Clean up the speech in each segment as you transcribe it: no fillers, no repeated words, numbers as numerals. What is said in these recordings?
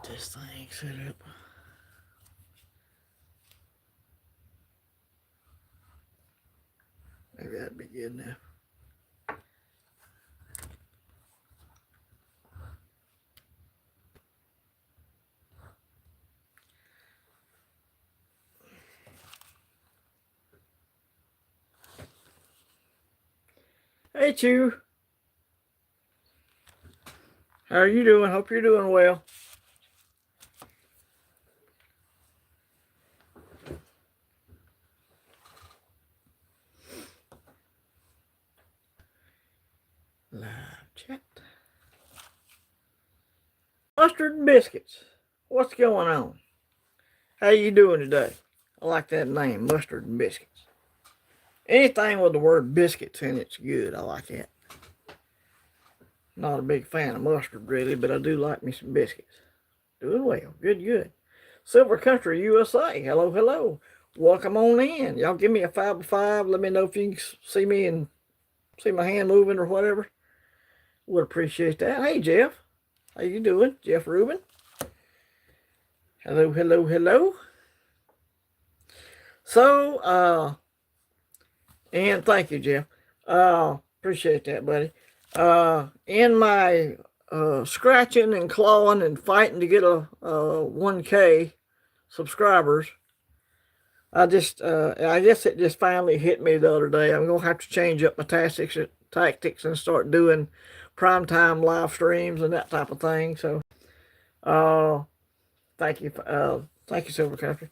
this thing set up. Maybe that'd be good enough. Hey, Chew. How are you doing? Hope you're doing well. Live chat. Mustard and biscuits. What's going on? How you doing today? I like that name, mustard and biscuits. Anything with the word biscuits in it's good. I like that. Not a big fan of mustard really, but I do like me some biscuits. Doing well. Good, good. Silver Country, USA. Hello, hello. Welcome on in. Y'all give me a 5 by 5. Let me know if you can see me and see my hand moving or whatever. Would appreciate that. Hey, Jeff. How you doing? Jeff Rubin. Hello, hello, hello. So, and thank you, Jeff. Appreciate that, buddy. In my scratching and clawing and fighting to get a 1K subscribers, I guess it just finally hit me the other day. I'm gonna have to change up my tactics and start doing primetime live streams and that type of thing. So, thank you, Silver Country.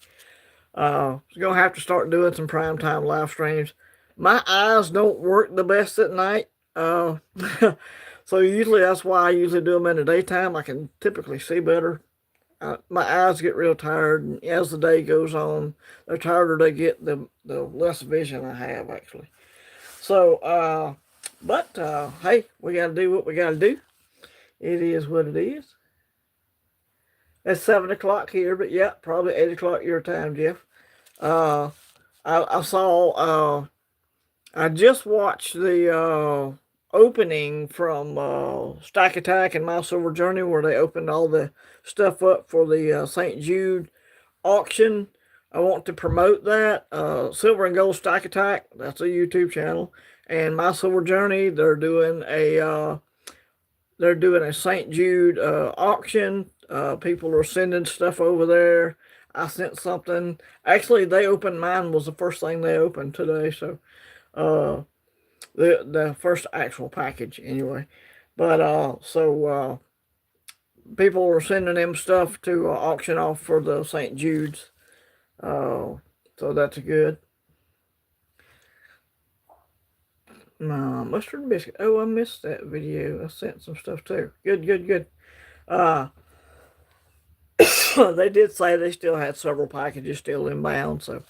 Gonna have to start doing some primetime live streams. My eyes don't work the best at night. So usually that's why I usually do them in the daytime. I can typically see better. My eyes get real tired, and as the day goes on, the tighter they get, the less vision I have, actually. So, hey, we got to do what we got to do. It is what it is. It's 7 o'clock here, but yeah, probably 8 o'clock your time, Jeff. I saw, I just watched the opening from Stack Attack and My Silver Journey, where they opened all the stuff up for the St. Jude auction. I want to promote that. Silver and Gold Stack Attack, that's a YouTube channel, and My Silver Journey, they're doing a St. Jude auction. People are sending stuff over there. I sent something. Actually, they opened mine, was the first thing they opened today. So, the first actual package anyway. But people are sending them stuff to auction off for the St. Jude's. So that's good. Mustard and biscuit. Oh, I missed that video. I sent some stuff too. Good, good, good. They did say they still had several packages still inbound, so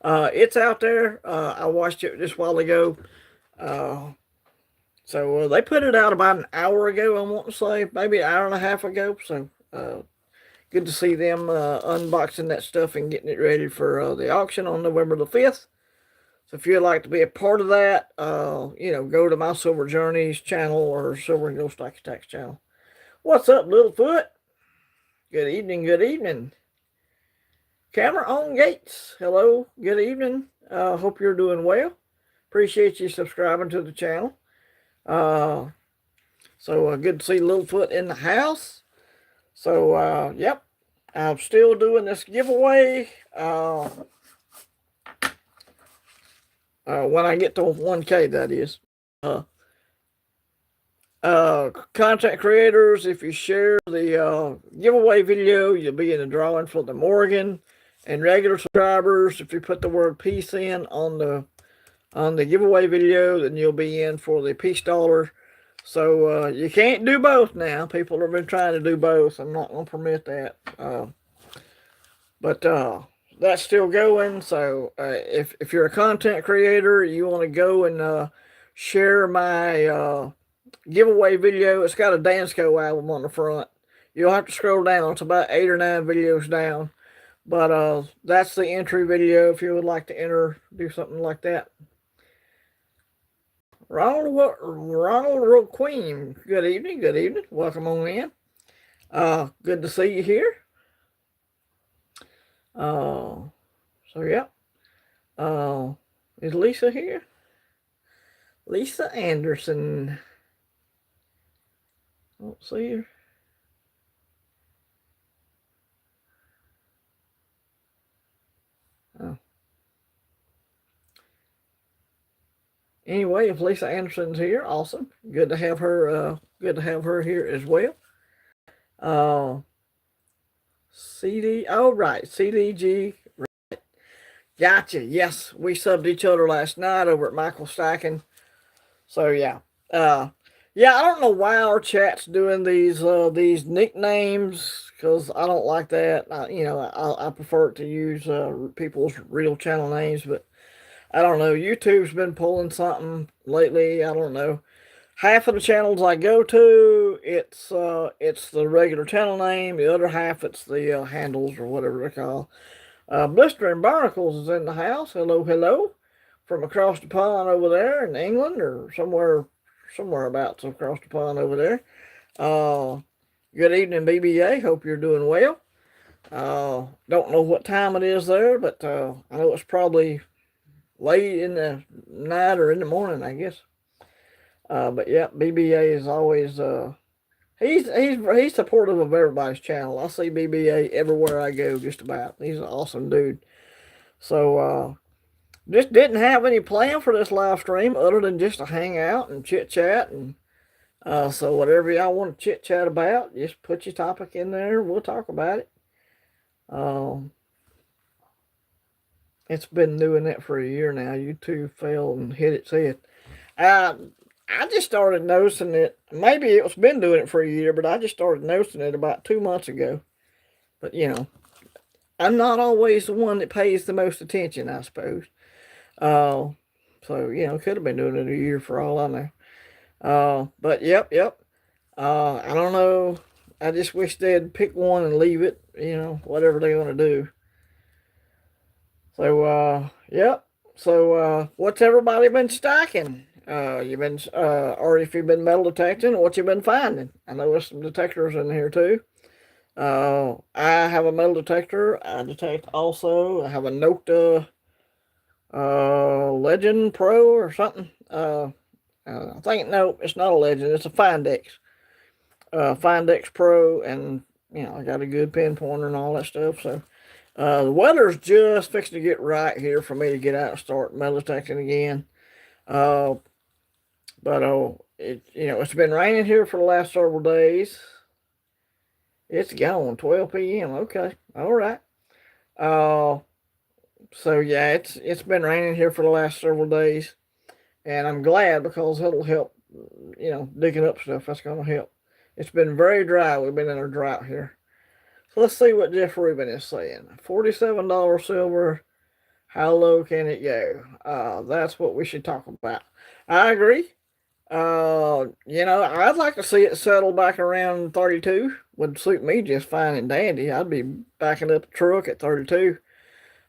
it's out there. I watched it just a while ago. So they put it out about an hour ago, I want to say, maybe an hour and a half ago. So good to see them unboxing that stuff and getting it ready for the auction on November the 5th. So if you'd like to be a part of that, go to My Silver Journeys channel or Silver and Gold Stack Attack's channel. What's up, Littlefoot? Good evening, good evening. Camera on Gates. Hello, good evening. Hope you're doing well. Appreciate you subscribing to the channel. So good to see Littlefoot in the house. So, yep, I'm still doing this giveaway. When I get to 1K, that is. Content creators, if you share the giveaway video, you'll be in the drawing for the Morgan. And regular subscribers, if you put the word peace in on the giveaway video, then you'll be in for the peace dollar. So you can't do both now. People have been trying to do both. I'm not going to permit that. But that's still going. So if you're a content creator, you want to go and share my giveaway video. It's got a Dansco album on the front. You'll have to scroll down. It's about 8 or 9 videos down. But that's the entry video if you would like to enter, do something like that. Ronald Queen, good evening, good evening. Welcome on in. Good to see you here. Uh, so yeah. Uh, is Lisa here? Lisa Anderson. I don't see her. Oh. Anyway, if Lisa Anderson's here, awesome. Good to have her. Good to have her here as well. Uh, CD. Oh right, CDG. Gotcha. Yes, we subbed each other last night over at Michael Stacking. So yeah. Uh, yeah. I don't know why our chat's doing these nicknames because I don't like that. I prefer to use people's real channel names, but I don't know. YouTube's been pulling something lately. I don't know. Half of the channels I go to, it's the regular channel name. The other half, it's the handles or whatever they call. Blister and Barnacles is in the house. Hello, hello, from across the pond over there in England or somewhere about across the pond over there. Uh, Good evening, BBA. Hope you're doing well. Don't know what time it is there, but I know it's probably late in the night or in the morning, I guess. But yeah, BBA is always he's supportive of everybody's channel. I see BBA everywhere I go, just about. He's an awesome dude. So just didn't have any plan for this live stream other than just to hang out and chit chat and so whatever y'all want to chit chat about, just put your topic in there. We'll talk about it. Um, it's been doing that for a year now. YouTube failed and hit its head. Uh, I just started noticing it. Maybe it's been doing it for a year, but I just started noticing it about 2 months ago. But I'm not always the one that pays the most attention, I suppose. Uh, so could have been doing it a year for all I know. But yep. I don't know. I just wish they'd pick one and leave it. Whatever they want to do. So yep. So what's everybody been stacking? Or if you've been metal detecting, what you been finding? I know there's some detectors in here too. I have a metal detector. I detect also. I have a Nokta Legend Pro or something. I think no, it's not a Legend. It's a Findex. Findex Pro, and I got a good pinpointer and all that stuff. So the weather's just fixing to get right here for me to get out and start metal detecting again. Uh, but it's been raining here for the last several days. It's gone 12 p.m. Okay, all right. Uh, so yeah, it's been raining here for the last several days, and I'm glad because it'll help. Digging up stuff. That's gonna help. It's been very dry. We've been in a drought here. So let's see what Jeff Rubin is saying. $47 silver. How low can it go? That's what we should talk about. I agree. I'd like to see it settle back around 32. Would suit me just fine and dandy. I'd be backing up the truck at 32.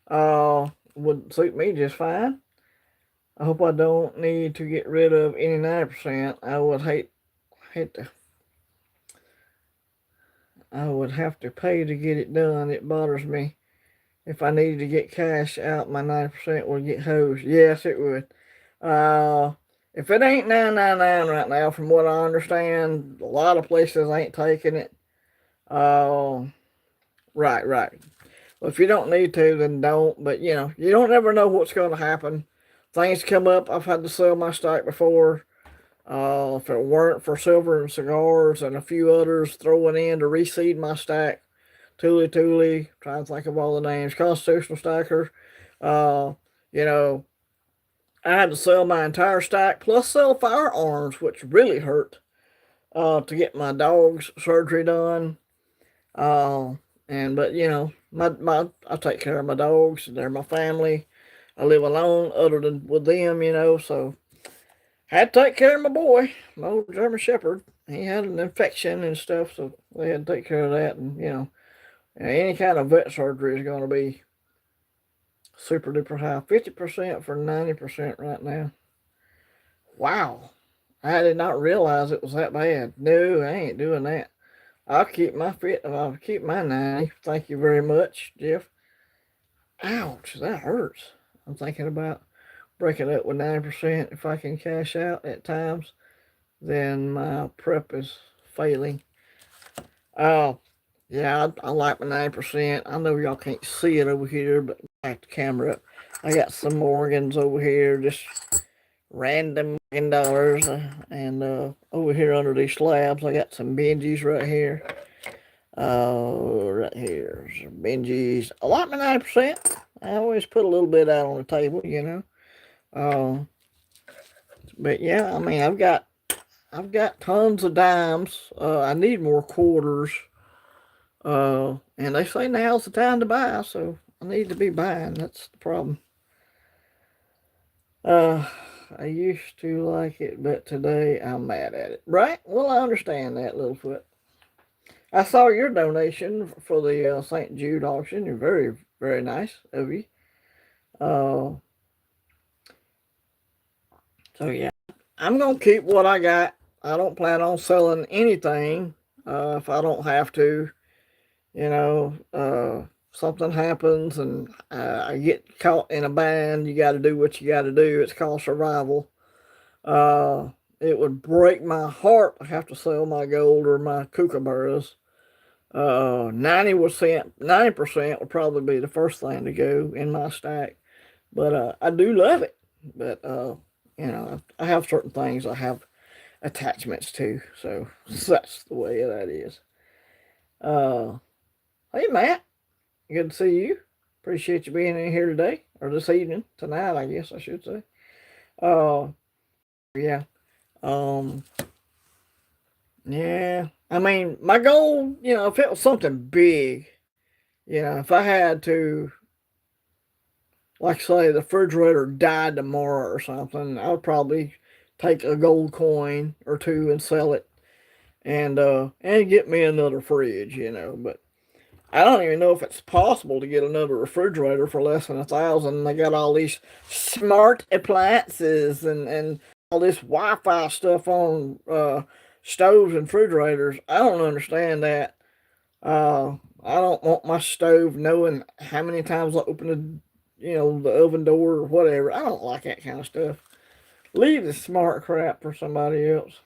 Would suit me just fine. I hope I don't need to get rid of any 9%. I would have to pay to get it done. It bothers me. If I needed to get cash out, my 9% would get hosed. Yes, it would. If it ain't 999 right now, from what I understand, a lot of places ain't taking it. Right. Well, if you don't need to, then don't. But you don't ever know what's going to happen. Things come up. I've had to sell my stock before. If it weren't for Silver and Cigars and a few others throwing in to reseed my stack, Tule, trying to think of all the names, Constitutional Stackers, uh, you know, I had to sell my entire stack plus sell firearms, which really hurt, to get my dog's surgery done. Uh, but I take care of my dogs. They're my family. I live alone, other than with them, so had to take care of my boy, my old German Shepherd. He had an infection and stuff, so they had to take care of that. And any kind of vet surgery is going to be super duper high. 50% for 90% right now. Wow. I did not realize it was that bad. No, I ain't doing that. I'll keep my 90. Thank you very much, Jeff. Ouch, that hurts. I'm thinking about breaking up with 90%. If I can cash out at times, then my prep is failing. Oh, yeah, I like my 90%. I know y'all can't see it over here, but back the camera up. I got some Morgans over here, just random dollars. And over here under these slabs, I got some Benjis right here. Right here, some Benjis. I like my 90%. I always put a little bit out on the table, you know. But yeah, I mean, I've got tons of dimes. I need more quarters. And they say now's the time to buy, so I need to be buying. That's the problem. I used to like it, but today I'm mad at it. Right? Well, I understand that, Littlefoot. I saw your donation for the St. Jude auction. You're very, very nice of you. So yeah, I'm gonna keep what I got. I don't plan on selling anything if I don't have to. You know, something happens and I get caught in a bind. You got to do what you got to do. It's called survival. It would break my heart to have to sell my gold or my kookaburras. 90% would probably be the first thing to go in my stack. But I do love it. But you know, I have certain things I have attachments to, so that's the way that is. Hey Matt, good to see you. Appreciate you being in here today, or this evening, tonight, I guess I should say. Yeah. Um, yeah. I mean, my goal, you know, if it was something big, you know, if I had to, like say, the refrigerator died tomorrow or something, I would probably take a gold coin or two and sell it, and get me another fridge, you know. But I don't even know if it's possible to get another refrigerator for less than 1,000. They got all these smart appliances and all this Wi-Fi stuff on stoves and refrigerators. I don't understand that. I don't want my stove knowing how many times I open the oven door or whatever. I don't like that kind of stuff. Leave the smart crap for somebody else.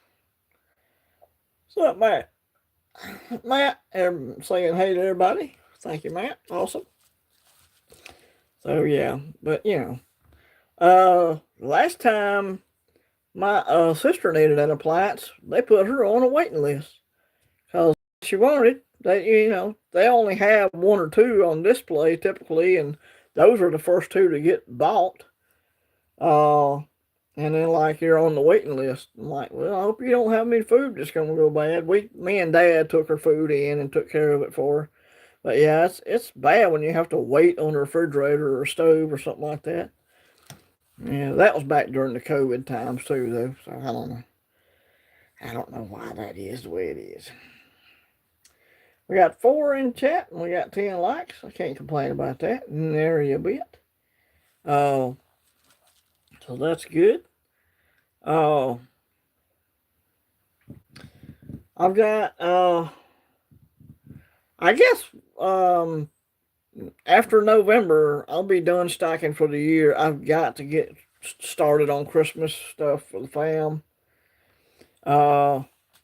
What's up, Matt? Matt, saying hey to everybody. Thank you, Matt. Awesome. So yeah, but you know, last time my sister needed an appliance, they put her on a waiting list because she wanted. They only have one or two on display typically, and those are the first two to get bought. Uh, and then like you're on the waiting list. I'm like, well, I hope you don't have any food that's gonna go bad. Me and Dad took her food in and took care of it for her. But yeah, it's bad when you have to wait on a refrigerator or a stove or something like that. Yeah, that was back during the COVID times too, though. So I don't know. I don't know why that is the way it is. We got 4 in chat and we got 10 likes. I can't complain about that. Nary a bit. So that's good. I've got I guess after November I'll be done stocking for the year. I've got to get started on Christmas stuff for the fam.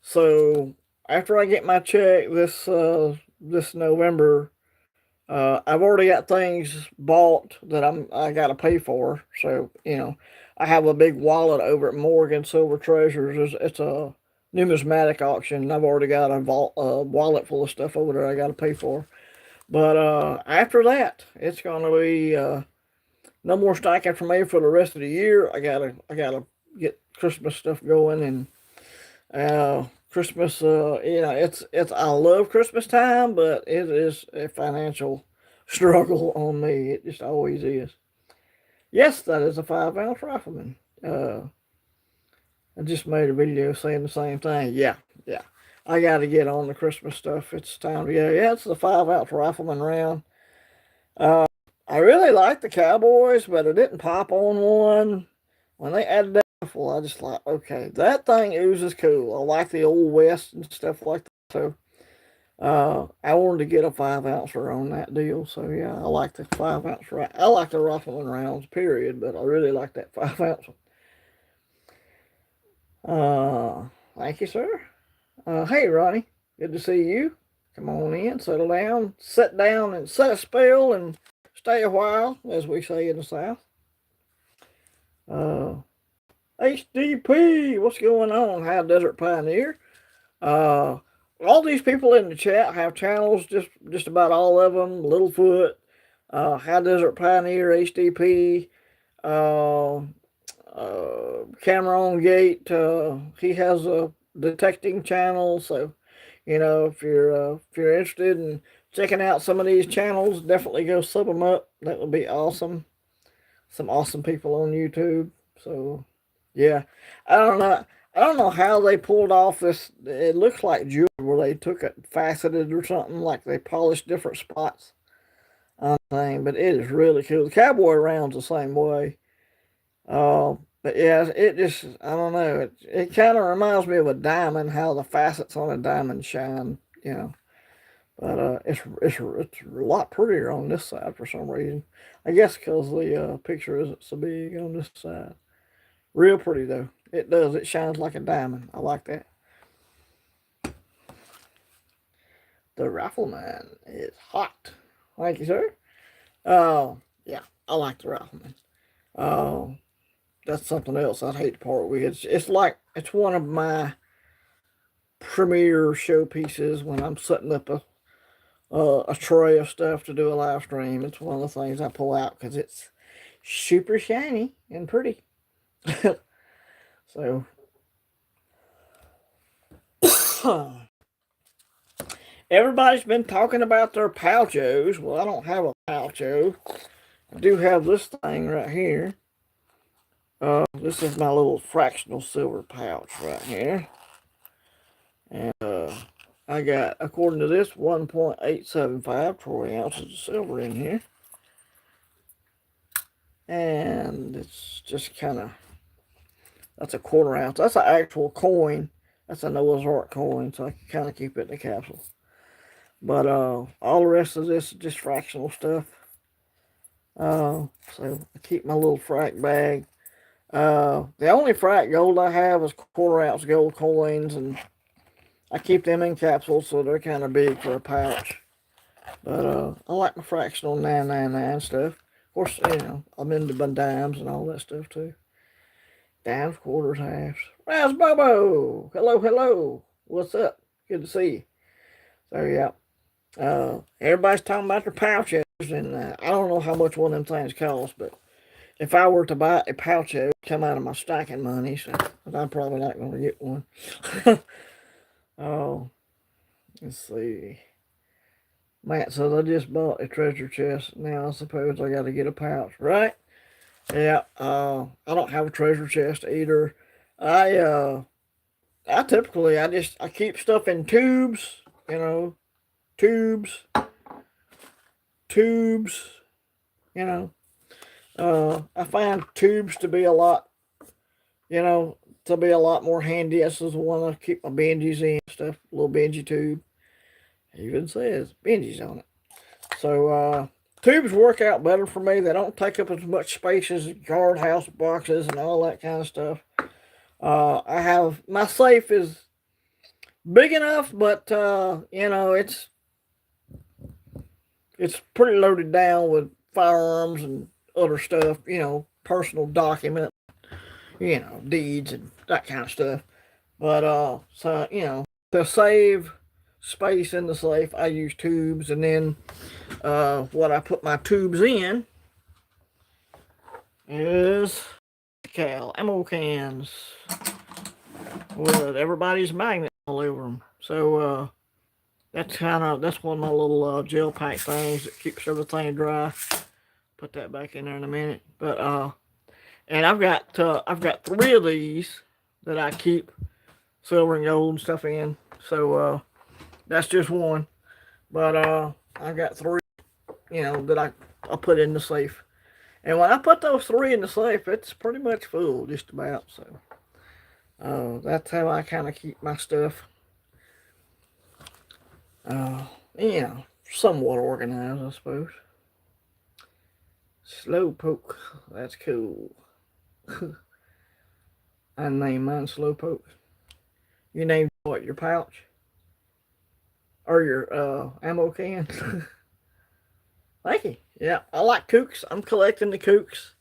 So after I get my check this November, I've already got things bought that I got to pay for. So I have a big wallet over at Morgan Silver Treasures. It's a numismatic auction. I've already got a wallet full of stuff over there I got to pay for. But after that, it's gonna be no more stacking for me for the rest of the year. I gotta get Christmas stuff going and Christmas. It's I love Christmas time, but it is a financial struggle on me. It just always is. Yes, that is a 5-ounce rifleman. I just made a video saying the same thing. Yeah, yeah. I got to get on the Christmas stuff. It's time to go. Yeah, it's the 5-ounce rifleman round. I really like the Cowboys, but I didn't pop on one. When they added that rifle, I just like, okay, that thing oozes cool. I like the old West and stuff like that. So I wanted to get a 5 ouncer on that deal, so yeah, I like the 5 ounce. I like the rifleman rounds, period, but I really like that 5 ounce one. Thank you, sir. Hey, Ronnie, good to see you. Come on in, settle down, sit down, and set a spell, and stay a while, as we say in the South. Uh, HDP, what's going on? High Desert Pioneer. All these people in the chat have channels, just about all of them. Littlefoot, High Desert Pioneer, HDP, uh, Cameron Gate. He has a detecting channel, so if you're interested in checking out some of these channels, definitely go sub them up. That would be awesome. Some awesome people on YouTube. So yeah, I don't know. I don't know how they pulled off this. It looks like jewelry where they took it faceted or something, like they polished different spots on the thing. But it is really cool. The cowboy round's the same way. But yeah, it just, I don't know. It kind of reminds me of a diamond, how the facets on a diamond shine. But it's a lot prettier on this side for some reason. I guess because the picture isn't so big on this side. Real pretty though. It does. It shines like a diamond. I like that. The rifleman is hot. Thank you, sir. Yeah, I like the rifleman. That's something else I'd hate to part with. It's one of my premier showpieces when I'm setting up a tray of stuff to do a live stream. It's one of the things I pull out because it's super shiny and pretty. So everybody's been talking about their pouchos. Well, I don't have a poucho. I do have this thing right here. This is my little fractional silver pouch right here. And I got, according to this, 1.875 troy ounces of silver in here. And it's just kind of, that's a 1/4 ounce. That's an actual coin. That's a Noah's Ark coin, so I can kind of keep it in the capsule. But all the rest of this is just fractional stuff. So I keep my little frac bag. The only frac gold I have is 1/4 ounce gold coins, and I keep them in capsules, so they're kind of big for a pouch. But I like my fractional 999 stuff. Of course, I'm into my dimes and all that stuff too. Dimes, quarters, halves. Raz Bobo! Hello, hello. What's up? Good to see you. So, yeah. Everybody's talking about their pouches, and I don't know how much one of them things costs, but if I were to buy a pouch, it would come out of my stacking money, so I'm probably not going to get one. Oh, let's see. Matt says, I just bought a treasure chest. Now I suppose I got to get a pouch, right? Yeah, I don't have a treasure chest either. I typically, I keep stuff in tubes, tubes, tubes, you know. I find tubes to be a lot, more handy. This is the one I keep my Benjis in, stuff, little Benji tube. It even says Benji's on it. So, tubes work out better for me. They don't take up as much space as guardhouse boxes and all that kind of stuff. My safe is big enough, but, it's pretty loaded down with firearms and other stuff, personal documents, deeds and that kind of stuff. But, to save space in the safe, I use tubes, and then what I put my tubes in is ammo cans with everybody's magnet all over them. So that's one of my little gel pack things that keeps everything dry. Put that back in there in a minute. But and I've got 3 of these that I keep silver and gold and stuff in. So that's just one. But I've got 3, that I put in the safe. And when I put those 3 in the safe, it's pretty much full, just about. So that's how I kind of keep my stuff. You know, somewhat organized, I suppose. Slowpoke, that's cool. I named mine Slowpoke. You named what, your pouch? Or your ammo can? Thank you. Yeah, I like kooks. I'm collecting the kooks.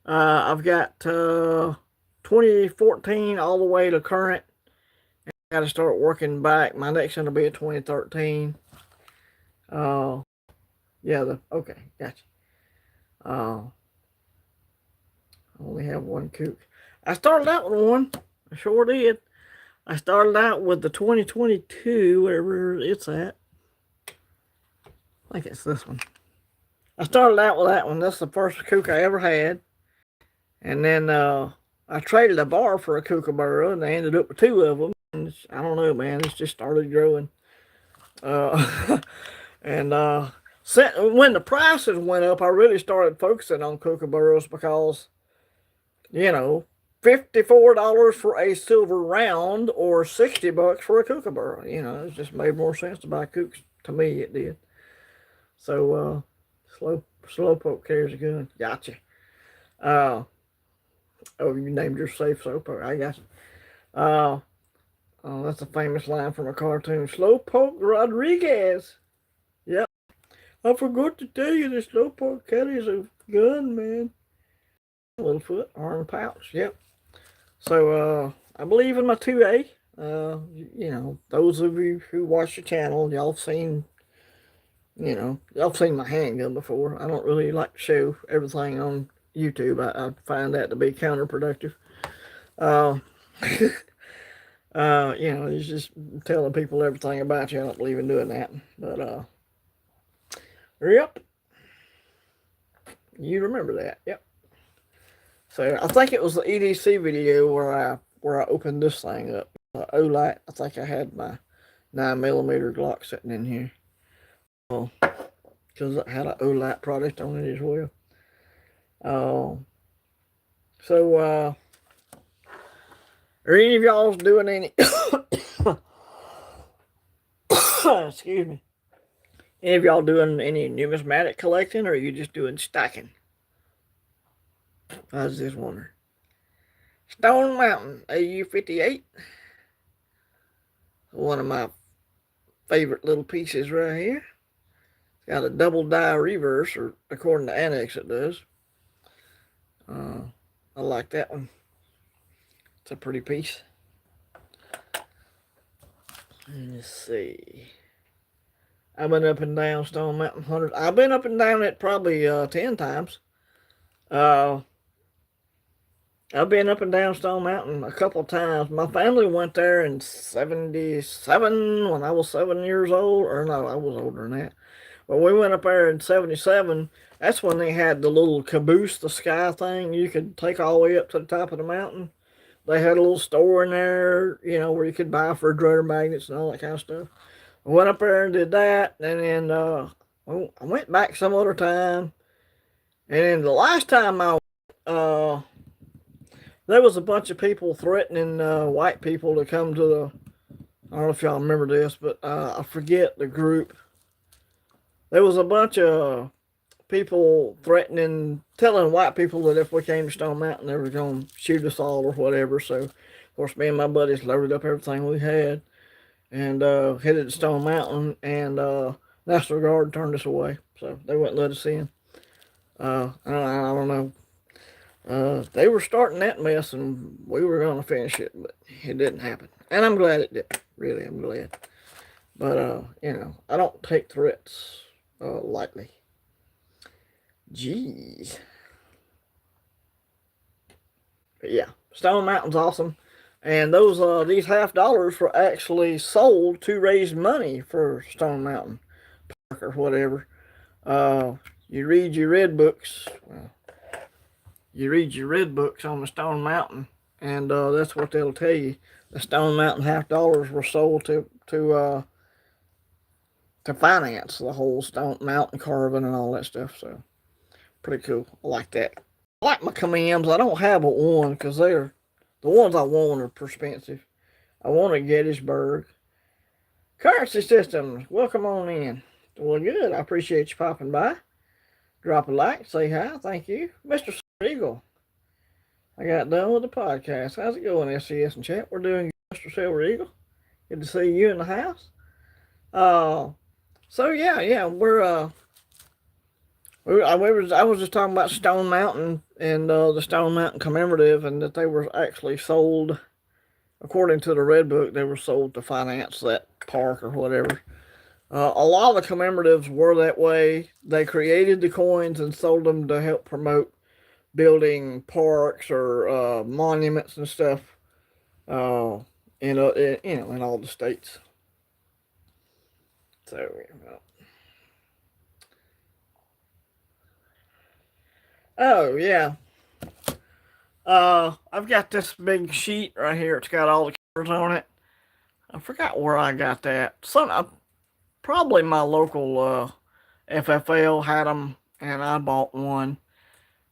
I've got 2014 all the way to current. Got to start working back. My next one will be a 2013. Yeah, okay, gotcha. I only have one kook. I started out with one. I sure did. I started out with the 2022, wherever it's at. I think it's this one. I started out with that one. That's the first kook I ever had. And then I traded a bar for a kookaburra, and I ended up with two of them. And I don't know, man. It's just started growing. And when the prices went up, I really started focusing on kookaburras because, you know, $54 for a silver round or $60 for a kookaburra. You know, it just made more sense to buy kooks. To me, it did. So, Slowpoke carries a gun. Gotcha. Oh, you named your safe Slowpoke. I got you. Oh, that's a famous line from a cartoon. Slowpoke Rodriguez. Yep. I forgot to tell you the Slowpoke carries a gun, man. Littlefoot, arm pouch. Yep. So, I believe in my 2A. You know, those of you who watch the channel, y'all seen my handgun before. I don't really like to show everything on YouTube. I find that to be counterproductive. It's just telling people everything about you. I don't believe in doing that. But, yep. You remember that. Yep. So, I think it was the EDC video where I opened this thing up. OLite. I think I had my 9mm Glock sitting in here. Well, because it had an OLite product on it as well. Are any of y'all doing any excuse me, any of y'all doing any numismatic collecting, or are you just doing stacking? I was just wondering. Stone Mountain AU-58, one of my favorite little pieces right here. It's got a double die reverse, or according to Annex it does. I like that one. It's a pretty piece. Let's see. I've been up and down Stone Mountain hundreds. I've been up and down it probably 10 times. I've been up and down Stone Mountain a couple times. My family went there in 77 when I was 7 years old. Or no, I was older than that. But we went up there in 77. That's when they had the little caboose the sky thing you could take all the way up to the top of the mountain. They had a little store in there, you know, where you could buy refrigerator magnets and all that kind of stuff. I went up there and did that, and then I went back some other time. And then the last time I went, there was a bunch of people threatening white people to come to the, I don't know if y'all remember this, but I forget the group. There was a bunch of people telling white people that if we came to Stone Mountain, they were going to shoot us all or whatever. So, of course, me and my buddies loaded up everything we had and headed to Stone Mountain, and National Guard turned us away. So, they wouldn't let us in. I don't know. They were starting that mess, and we were going to finish it, but it didn't happen. And I'm glad it did. Really, I'm glad. But, I don't take threats lightly. Jeez. But yeah, Stone Mountain's awesome. And these $50 were actually sold to raise money for Stone Mountain Park or whatever. You read your red books. You read your red books on the Stone Mountain, and that's what they'll tell you. The Stone Mountain $50 were sold to finance the whole Stone Mountain carving and all that stuff. So pretty cool. I like that. I like my commands. I don't have a one because the ones I want are expensive. I want a Gettysburg Currency Systems, welcome on in. Well, good. I appreciate you popping by. Drop a like, say hi, thank you. Mr. Eagle, I got done with the podcast. How's it going, SES and chat? We're doing good, Mr. Silver Eagle. Good to see you in the house. So yeah, I was just talking about Stone Mountain and the Stone Mountain commemorative, and that they were actually sold, according to the Red Book, they were sold to finance that park or whatever. A lot of the commemoratives were that way. They created the coins and sold them to help promote building parks or monuments and stuff in all the states. So, oh yeah, I've got this big sheet right here. It's got all the colors on it. I forgot where I got that. Probably my local FFL had them, and I bought one.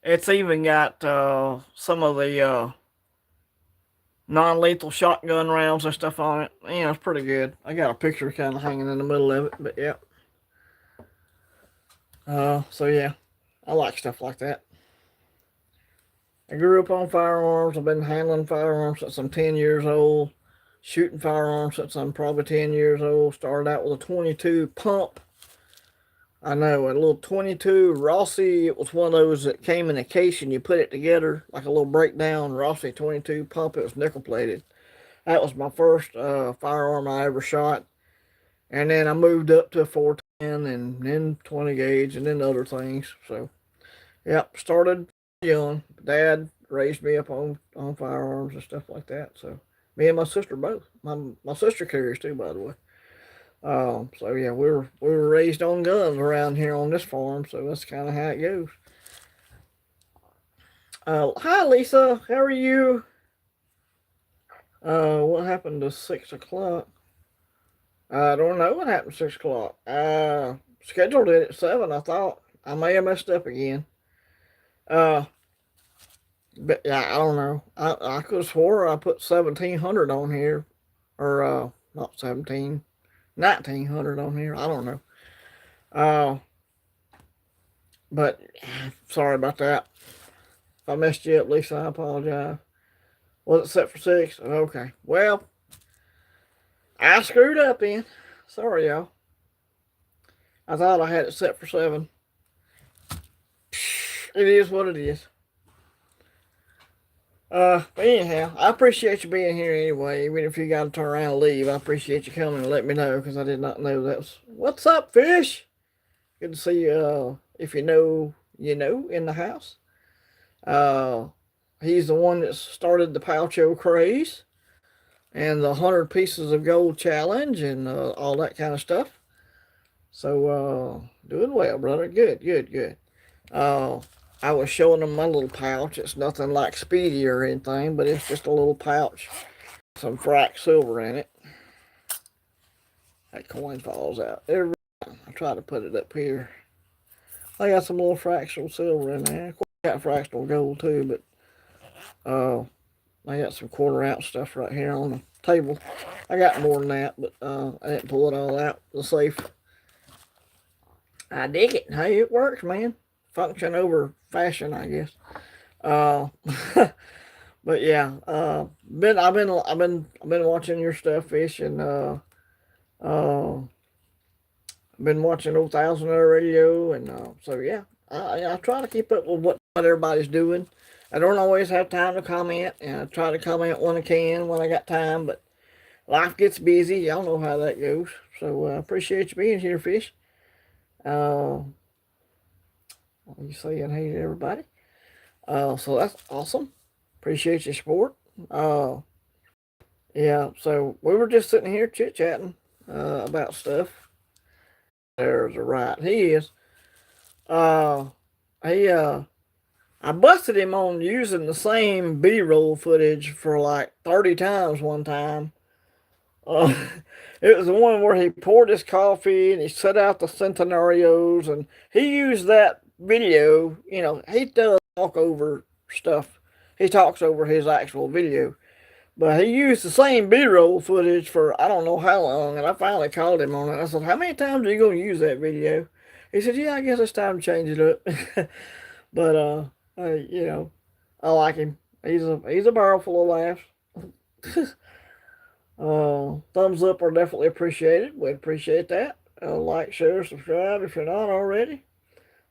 It's even got some of the non-lethal shotgun rounds and stuff on it. It's pretty good. I got a picture kind of hanging in the middle of it, but yeah. So yeah, I like stuff like that. I grew up on firearms. I've been handling firearms since I'm 10 years old. Shooting firearms since I'm probably 10 years old. Started out with a 22 pump. I know, a little 22 Rossi. It was one of those that came in a case and you put it together like a little breakdown Rossi 22 pump. It was nickel plated. That was my first firearm I ever shot. And then I moved up to a 410 and then 20 gauge and then other things. So, yep, started young. Dad raised me up on firearms and stuff like that. So, me and my sister both. My sister carries too, by the way. So yeah, we were raised on guns around here on this farm, so that's kind of how it goes. Hi Lisa, how are you? What happened to 6 o'clock? I don't know what happened to 6 o'clock. Scheduled it at 7. I thought I may have messed up again. Uh, but yeah, I don't know. I could have swore I put 1700 on here, or not 1900 on here. I don't know. Uh, but sorry about that. If I messed you up, Lisa, I apologize. Was it set for 6? Okay. Well, I screwed up then. Sorry, y'all. I thought I had it set for 7. It is what it is. But anyhow, I appreciate you being here anyway. Even if you got to turn around and leave, I appreciate you coming and let me know, because I did not know that was. What's up, Fish? Good to see you. If you know, in the house. He's the one that started the Poucho craze and the 100 pieces of gold challenge and all that kind of stuff. So, doing well, brother. Good, good, good. I was showing him my little pouch. It's nothing like Speedy or anything, but it's just a little pouch. Some frack silver in it. That coin falls out every time. I try to put it up here. I got some little fractional silver in there. Of course, I got fractional gold too, but I got some quarter-ounce stuff right here on the table. I got more than that, but I didn't pull it all out the safe. I dig it. Hey, it works, man. Function over fashion, I guess. But yeah, I've been watching your stuff, Fish, and I've been watching Old Thousand Hour Radio, and so yeah, I try to keep up with what everybody's doing. I don't always have time to comment, and I try to comment when I can, when I got time, but life gets busy. Y'all know how that goes. So I appreciate you being here, Fish. You saying hey to everybody. So that's awesome. Appreciate your support. Yeah, so we were just sitting here chit-chatting about stuff. There's a right. He is. He I busted him on using the same B-roll footage for like 30 times one time. Uh, it was the one where he poured his coffee and he set out the centenarios, and he used that video. He does talk over stuff. He talks over his actual video. But he used the same B-roll footage for I don't know how long, and I finally called him on it. I said, "How many times are you going to use that video?" He said, "Yeah, I guess it's time to change it up." But you know, I like him. He's a barrel full of laughs. Thumbs up are definitely appreciated. We'd appreciate that. Like, share, subscribe if you're not already.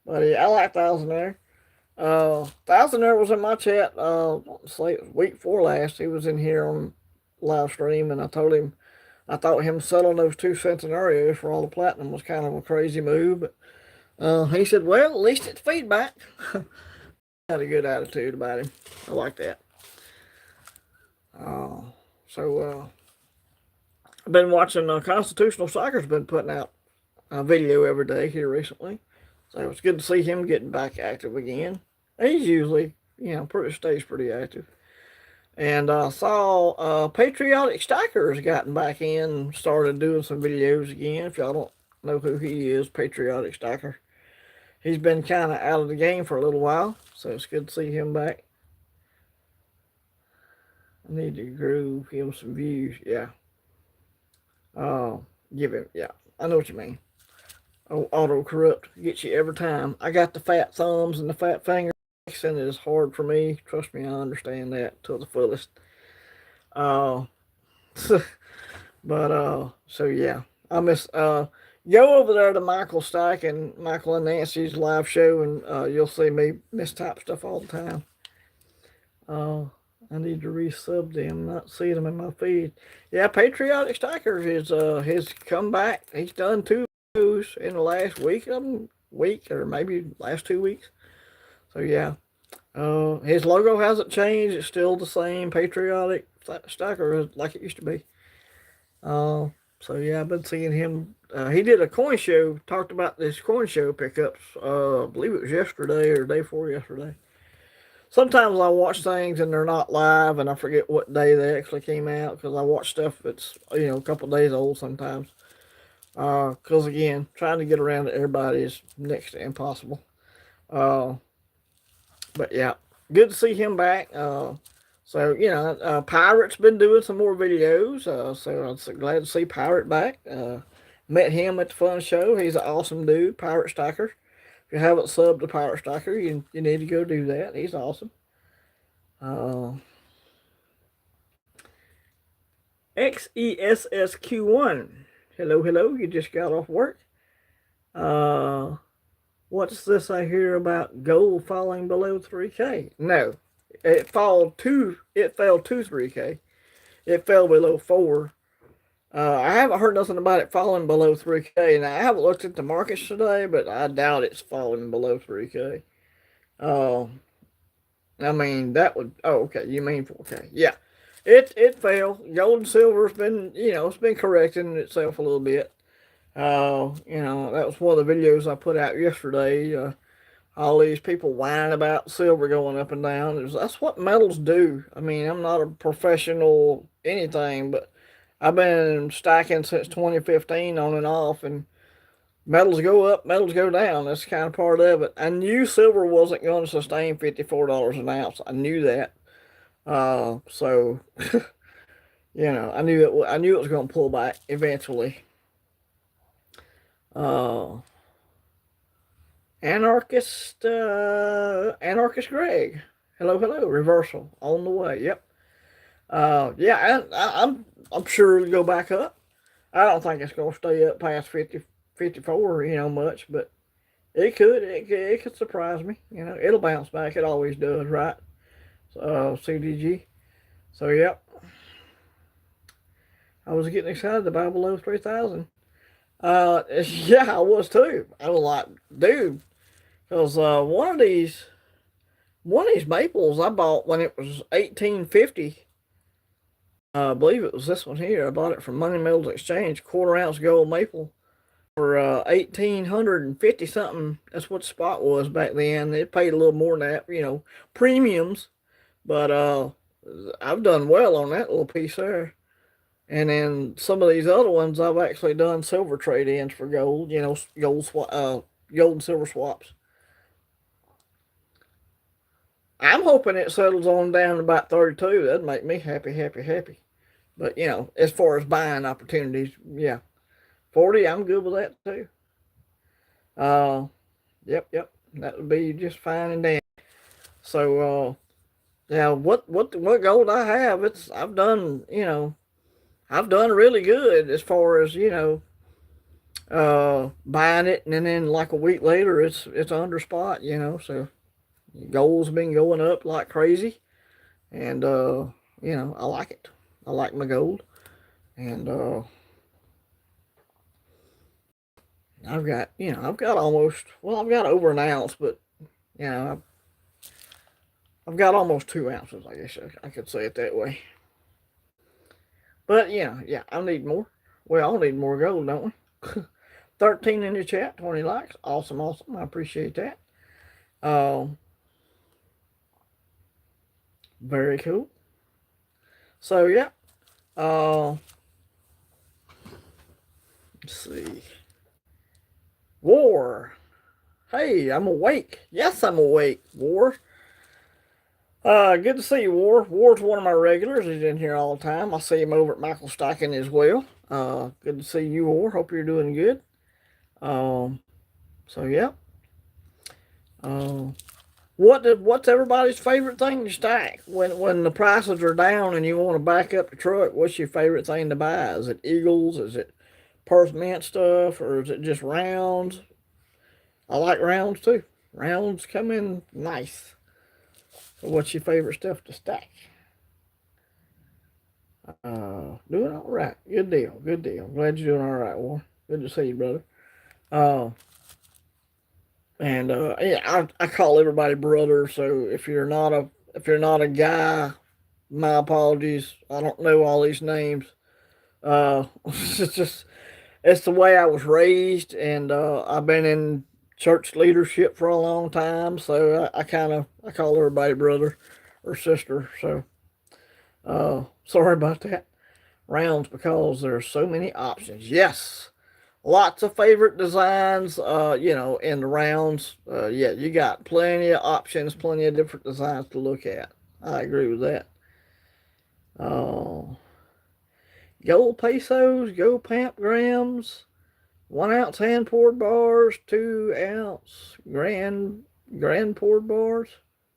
But yeah, I like Thousandaire. Thousandaire was in my chat. Say it was week 4 last. He was in here on live stream, and I told him I thought him selling those 2 centenarios for all the platinum was kind of a crazy move. But he said, "Well, at least it's feedback." Had a good attitude about him. I like that. So I've been watching Constitutional Soccer's been putting out a video every day here recently. So it's good to see him getting back active again. He's usually, stays pretty active. And I saw Patriotic SEstkr has gotten back in and started doing some videos again. If y'all don't know who he is, Patriotic SEstkr. He's been kind of out of the game for a little while, so it's good to see him back. I need to groove him some views, yeah. Give him, yeah, I know what you mean. Oh, auto corrupt gets you every time. I got the fat thumbs and the fat fingers, and it is hard for me. Trust me, I understand that to the fullest. But so yeah, I miss. Go over there to Michael Stack and Michael and Nancy's live show, and you'll see me mistype stuff all the time. I need to resub them, not see them in my feed. Yeah, Patriotic SEstkr is his come back. He's done 2 in the last week or maybe last 2 weeks. So yeah, his logo hasn't changed. It's still the same Patriotic SEstkr like it used to be. So yeah, I've been seeing him. He did a coin show, talked about this coin show pickups. I believe it was yesterday or the day before yesterday. Sometimes I watch things and they're not live, and I forget what day they actually came out because I watch stuff that's a couple days old sometimes. Because again, trying to get around to everybody is next to impossible. But yeah, good to see him back. So Pirate's been doing some more videos. So I'm so glad to see Pirate back. Met him at the fun show. He's an awesome dude, Pirate SEstkr. If you haven't subbed to Pirate SEstkr, you need to go do that. He's awesome. SEstkr1. Hello. You just got off work. What's this I hear about gold falling below 3K? No, it fell to 3K. It fell below 4. I haven't heard nothing about it falling below 3K, and I haven't looked at the markets today, but I doubt it's falling below 3K. I mean that would. Oh, okay. You mean 4K? Yeah. It fell. Gold and silver's been it's been correcting itself a little bit. That was one of the videos I put out yesterday. All these people whining about silver going up and down. That's what metals do. I mean, I'm not a professional anything, but I've been stacking since 2015 on and off, and metals go up, metals go down. That's kind of part of it. I knew silver wasn't going to sustain $54 an ounce. I knew that. So I knew it was going to pull back eventually. Anarchist Greg. Hello, reversal on the way. Yep. Yeah, I'm sure it'll go back up. I don't think it's going to stay up past 50, 54, much, but it could surprise me. It'll bounce back. It always does, right? So, CDG. So, yep. I was getting excited to buy below 3,000. Yeah, I was too. I was like, dude, because one of these maples I bought when it was 1850. I believe it was this one here. I bought it from Money Metals Exchange, 1/4 ounce gold maple for 1,850 something. That's what the spot was back then. It paid a little more than that, premiums. But I've done well on that little piece there. And then some of these other ones, I've actually done silver trade-ins for gold. Gold and silver swaps. I'm hoping it settles on down to about 32. That'd make me happy, happy, happy. But as far as buying opportunities, yeah, 40, I'm good with that too. Uh, yep, that would be just fine and dandy. So, yeah, what gold I have? I've done really good as far as buying it, and then like a week later, it's under spot. So gold's been going up like crazy, and I like it. I like my gold, and I've got almost, well, I've got over an ounce, but you know, I've got almost 2 ounces. I guess I could say it that way. But yeah, I need more. We all need more gold, don't we? 13 in the chat, 20 likes. Awesome, awesome. I appreciate that. Very cool. So yeah. Let's see. War. Hey, I'm awake. Yes, I'm awake. War. Good to see you, War. War's one of my regulars. He's in here all the time. I see him over at Michael Stocking as well. Good to see you, War. Hope you're doing good. Um, so yeah. What's everybody's favorite thing to stack when the prices are down and you want to back up the truck? What's your favorite thing to buy? Is it Eagles? Is it Perth Mint stuff, or is it just rounds? I like rounds too. Rounds come in nice. So what's your favorite stuff to stack? Doing all right. Good deal. Good deal. Glad you're doing all right, War. Good to see you, brother. Uh, and yeah, I call everybody brother. So if you're not a guy, my apologies. I don't know all these names. It's just it's the way I was raised, and I've been in church leadership for a long time. So I call everybody brother or sister. So sorry about that. Rounds because there's so many options. Yes, lots of favorite designs. In the rounds. Yeah, you got plenty of options, plenty of different designs to look at. I agree with that. Uh, Gold pesos, gold pamp grams, 1 ounce hand poured bars, 2 ounce grand poured bars.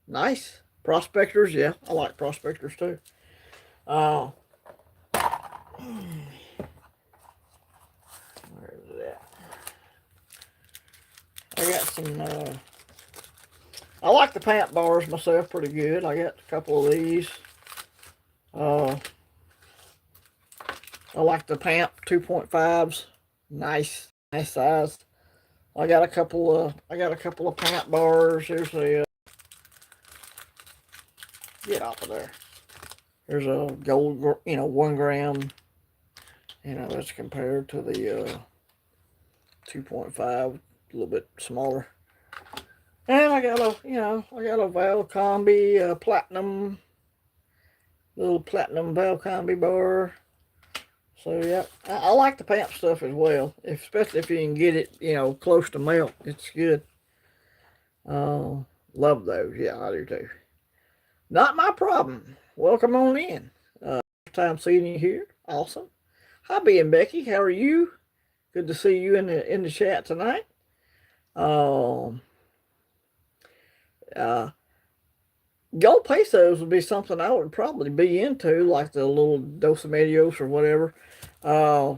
Nice. Prospectors, yeah, I like prospectors too. Uh, where is it at? I got some. I like the pamp bars myself pretty good. I got a couple of these. Uh, I like the pamp 2.5s. Nice size. I got a couple of pamp bars. Here's a get off of there. There's a gold, 1 gram. That's compared to the 2.5, a little bit smaller. And I got a Val Combi platinum, little platinum Val Combi bar. So yeah, I like the pamp stuff as well, especially if you can get it, close to melt. It's good. Love those. Yeah, I do too. Not my problem. Welcome on in. First time seeing you here. Awesome. Hi, B and Becky. How are you? Good to see you in the chat tonight. Um, uh, Gold pesos would be something I would probably be into, like the little Dos Medios or whatever. Uh,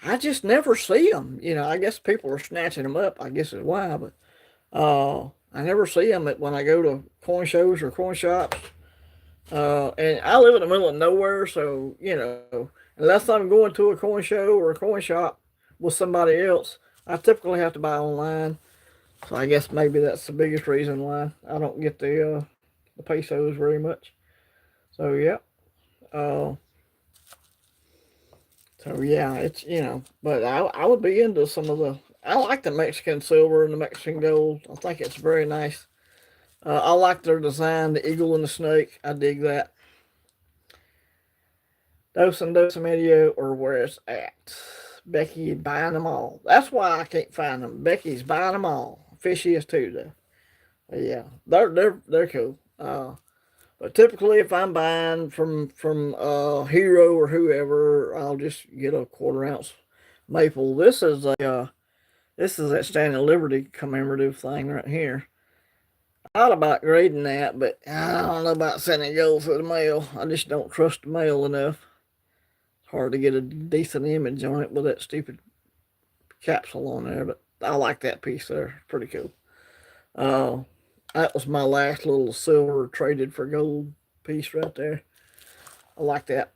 I just never see them. I guess people are snatching them up. I guess is why, but I never see them when I go to coin shows or coin shops. And I live in the middle of nowhere, so unless I'm going to a coin show or a coin shop with somebody else, I typically have to buy online. So I guess maybe that's the biggest reason why I don't get the pesos very much. So yeah. Uh, so yeah, but I would be into some of the. I like the Mexican silver and the Mexican gold. I think it's very nice. I like their design, the eagle and the snake. I dig that. Dos Medio or where it's at. Becky buying them all. That's why I can't find them. Becky's buying them all. Fishy is too though. But yeah, they're cool. But typically, if I'm buying from Hero or whoever, I'll just get a 1/4 ounce maple. This is that Stand of Liberty commemorative thing right here. I thought about grading that, but I don't know about sending gold for the mail. I just don't trust the mail enough. It's hard to get a decent image on it with that stupid capsule on there, but I like that piece there. Pretty cool. Uh, that was my last little silver traded for gold piece right there. I like that.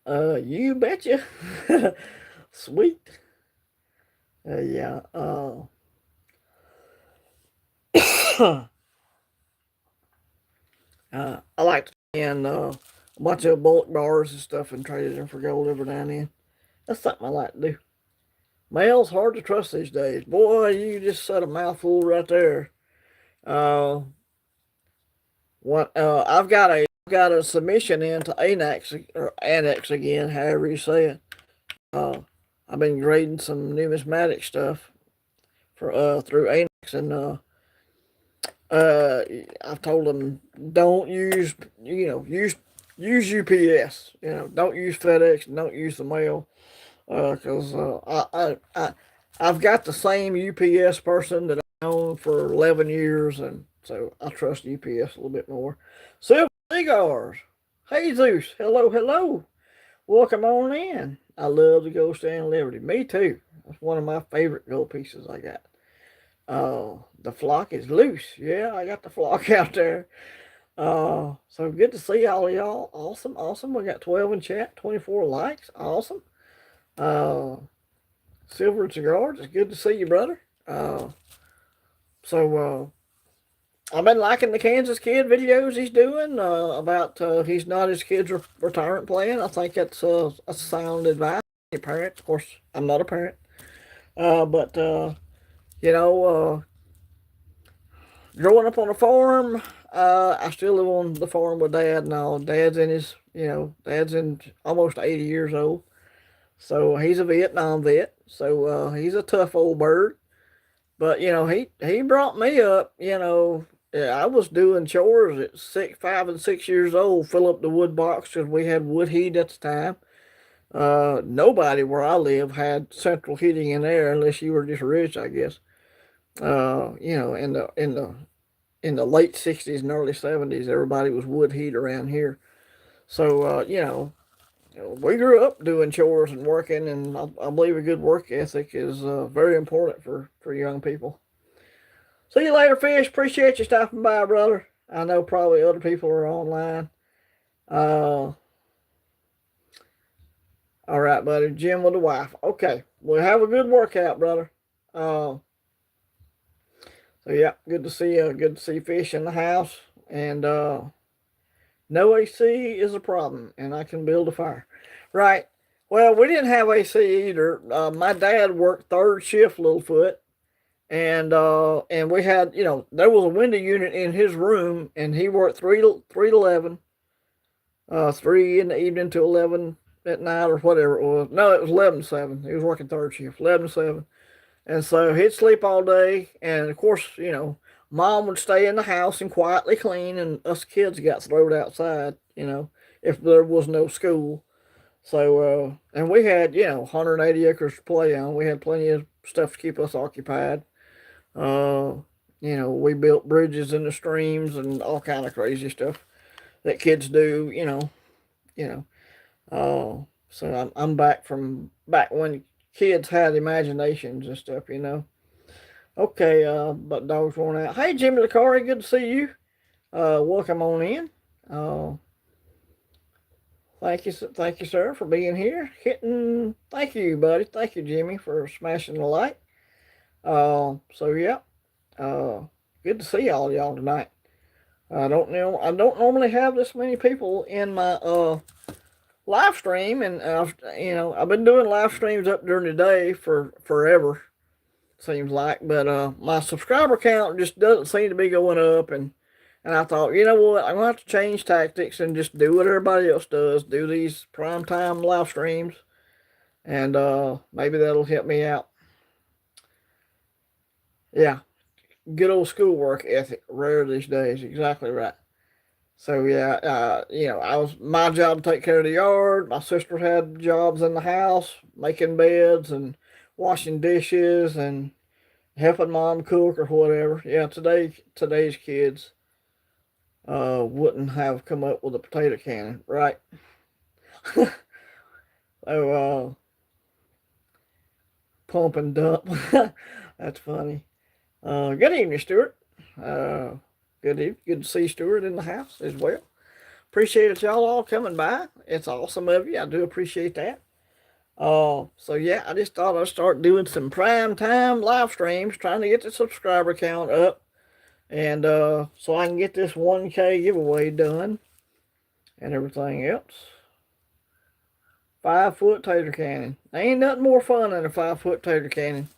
You betcha. Sweet. Yeah. I like to scan a bunch of bulk bars and stuff and trade them for gold every now and then. That's something I like to do. Mail's hard to trust these days. Boy, you just said a mouthful right there. Uh, I've got a submission in to Annex or Annex again, however you say it. Uh, I've been grading some numismatic stuff for through Annex, and I've told them don't use use UPS. Don't use FedEx and don't use the mail because I've got the same UPS person that I've known for 11 years, and so I trust UPS a little bit more. Silver Cigars. Hey Zeus, hello, hello. Welcome on in. I love the Gold Stand Liberty. Me too. That's one of my favorite gold pieces I got. The flock is loose. Yeah, I got the flock out there. So good to see all of y'all. Awesome, awesome. We got 12 in chat, 24 likes. Awesome. Uh, Silver Cigars, it's good to see you, brother. So I've been liking the Kansas Kid videos he's doing about he's not his kid's retirement plan. I think that's a sound advice. A parent, of course, I'm not a parent, but you know, growing up on a farm, I still live on the farm with Dad now. Dad's in almost 80 years old. So he's a Vietnam vet. So he's a tough old bird. But he brought me up. Yeah, I was doing chores at 5 and 6 years old, fill up the wood box because we had wood heat at the time. Nobody where I live had central heating and air unless you were just rich, I guess. In the late '60s and early '70s, everybody was wood heat around here. So we grew up doing chores and working, and I believe a good work ethic is very important for young people. See you later, Fish. Appreciate you stopping by, brother. I know probably other people are online. Uh, all right, buddy. Jim with the wife. Okay. Well, have a good workout, brother. Uh, so yeah, good to see you. Good to see Fish in the house, and no AC is a problem, and I can build a fire. Right. Well, we didn't have AC either. My dad worked third shift, Littlefoot, and we had, there was a window unit in his room, and he worked three to 11, 3 in the evening to 11 at night or whatever it was. No, it was 11 to 7. He was working third shift, 11 to 7. And so he'd sleep all day. And of course, mom would stay in the house and quietly clean, and us kids got thrown outside, if there was no school. So, and we had, 180 acres to play on. We had plenty of stuff to keep us occupied. Uh, we built bridges in the streams and all kind of crazy stuff that kids do, you know. So I'm back from back when kids had imaginations and stuff. Okay, but dogs worn out. Hey, Jimmy Licari, good to see you. Welcome on in. Thank you, sir, for being here. Thank you, buddy. Thank you, Jimmy, for smashing the light. So yeah, good to see all y'all tonight. I don't normally have this many people in my live stream, and I've been doing live streams up during the day for forever, seems like, but my subscriber count just doesn't seem to be going up, and I thought, you know what, I'm gonna have to change tactics and just do what everybody else does, do these primetime live streams, and maybe that'll help me out. Yeah. good old schoolwork ethic, rare these days. Exactly right. So yeah, I was my job to take care of the yard. My sister had jobs in the house, making beds and washing dishes and helping mom cook or whatever. Yeah, today's kids wouldn't have come up with a potato cannon, right? So pump and dump. That's funny. Good evening, Stuart. Uh, good to see Stuart in the house as well. Appreciate it, y'all all coming by. It's awesome of you. I do appreciate that. So yeah, I just thought I'd start doing some prime time live streams, trying to get the subscriber count up, and so I can get this 1K giveaway done and everything else. 5 foot tater cannon. Ain't nothing more fun than a 5 foot tater cannon.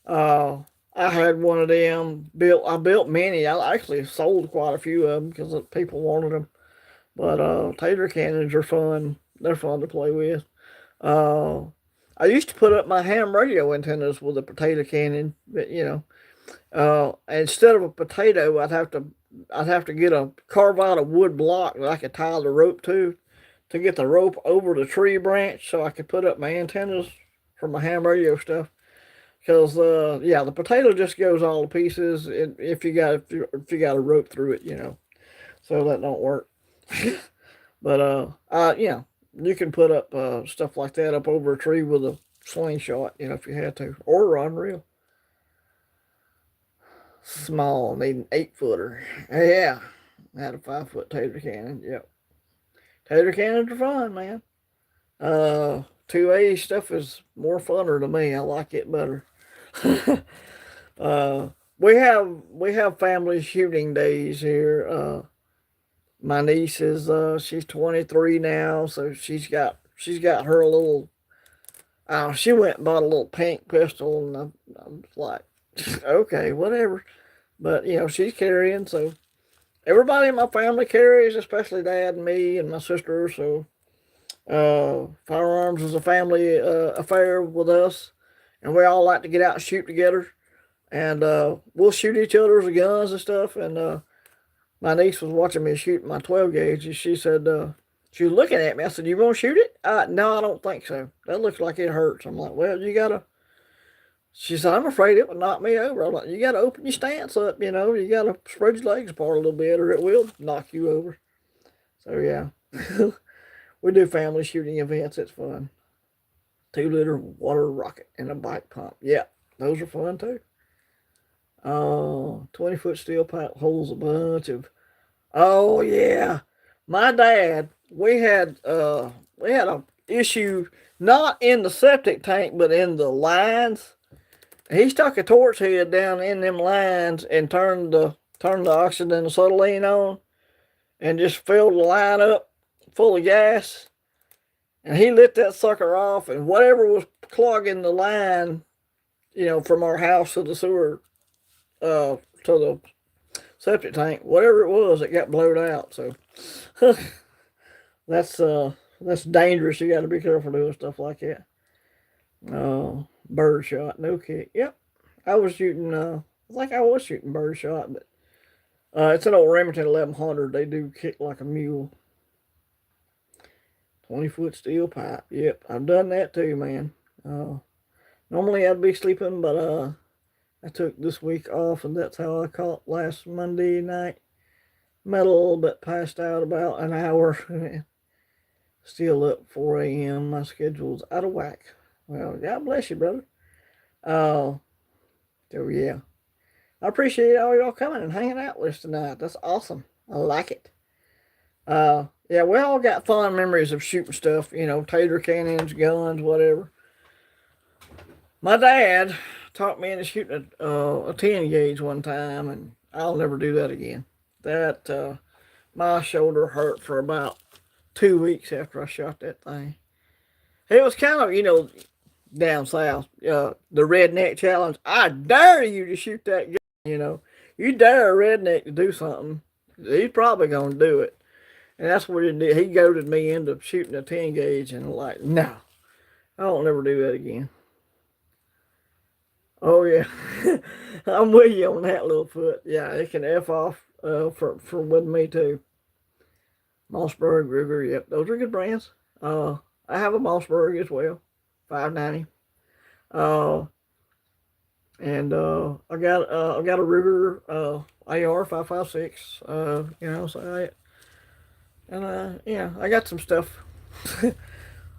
Uh, I had one of them built. I built many. I actually sold quite a few of them because people wanted them. But tater cannons are fun. They're fun to play with. Uh, I used to put up my ham radio antennas with a potato cannon, but instead of a potato, I'd have to get a carve out a wood block that I could tie the rope to get the rope over the tree branch so I could put up my antennas for my ham radio stuff. Because the potato just goes all to pieces if you got a rope through it, so that don't work. But you can put up stuff like that up over a tree with a slingshot, if you had to, or a rod and reel. Small, need an 8 footer. Yeah, I had a 5 foot tater cannon. Yep, tater cannons are fun, man. 2A stuff is more funner to me. I like it better. uh, we have family shooting days here. My niece is she's 23 now, so she's got her little. She went and bought a little pink pistol, and I'm like, okay, whatever. But she's carrying, so everybody in my family carries, especially Dad and me and my sister. So firearms is a family affair with us, and we all like to get out and shoot together, and we'll shoot each other's guns and stuff. And my niece was watching me shoot my 12 gauge, and she said, she was looking at me. I said, "You want to shoot it?" No, I don't think so. That looks like it hurts. I'm like, well, you gotta. She said, "I'm afraid it would knock me over." I'm like, "You gotta open your stance up, you gotta spread your legs apart a little bit, or it will knock you over." So yeah, we do family shooting events. It's fun. 2 liter water rocket and a bike pump. Yeah, those are fun too. 20 foot steel pipe holds a bunch of. Oh yeah, my dad. We had a issue not in the septic tank but in the lines. He stuck a torch head down in them lines and turned the oxygen and acetylene on, and just filled the line up full of gas. And he lit that sucker off, and whatever was clogging the line, from our house to the sewer, to the septic tank, whatever it was, it got blowed out. So that's dangerous. You got to be careful doing stuff like that. Bird shot, no kick. Yep, I was shooting. I think I was shooting bird shot, but it's an old Remington 1100. They do kick like a mule. 20 foot steel pipe. Yep, I've done that too, man. Normally I'd be sleeping, but I took this week off, and that's how I caught last Monday night. Met a little bit, passed out about an hour. Still up 4 a.m. My schedule's out of whack. Well, God bless you, brother. So yeah, I appreciate all y'all coming and hanging out with us tonight. That's awesome. I like it. Yeah, we all got fond memories of shooting stuff. Tater cannons, guns, whatever. My dad taught me into shooting a 10 gauge one time, and I'll never do that again. That my shoulder hurt for about 2 weeks after I shot that thing. It was kind of, down south, the redneck challenge. I dare you to shoot that gun. You dare a redneck to do something, he's probably gonna do it. And that's what he did. He goaded me into shooting a 10 gauge, and like, no, I won't never do that again. Oh yeah, I'm with you on that, little foot. Yeah, it can f off for with me too. Mossberg, Ruger, yep, those are good brands. I have a Mossberg as well, 590. Uh, and I got a Ruger AR 556. You know, so yeah, I got some stuff,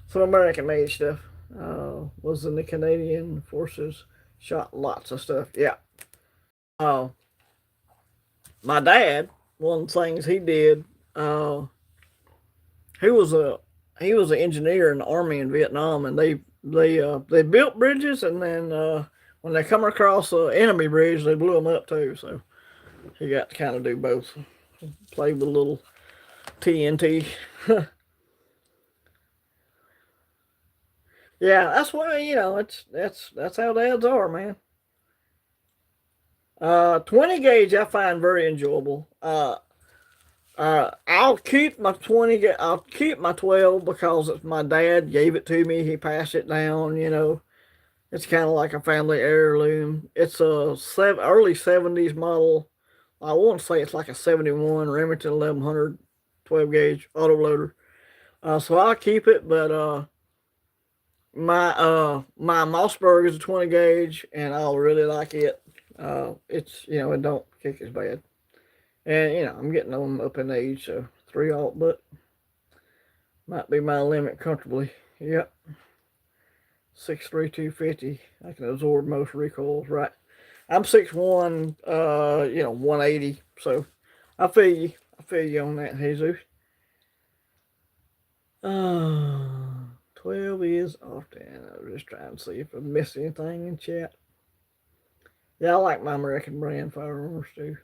some American made stuff. Was in the Canadian Forces, shot lots of stuff. Yeah. Uh, my dad, one of the things he did, uh, he was a he was an engineer in the army in Vietnam, and they built bridges, and then when they come across an enemy bridge, they blew them up too. So he got to kind of do both. Play with a little TNT. Yeah, that's why it's that's how dads are, man. 20 gauge I find very enjoyable. I'll keep my 20. I'll keep my 12 because it's my dad gave it to me. He passed it down. It's kind of like a family heirloom. It's a early 70s model. I want to say it's like a 71 Remington 1100 12 gauge autoloader. So I'll keep it, but my Mossberg is a 20 gauge, and I'll really like it. It's it don't kick as bad, and I'm getting on up in age, so 3-aught, but might be my limit comfortably. Yep, 6'3", 250. I can absorb most recoils. Right, I'm 6'1", 180. So I feel you. I feel you on that, Jesus. 12 is often. I was just trying to see if I missed anything in chat. Yeah, I like my American brand firearms too.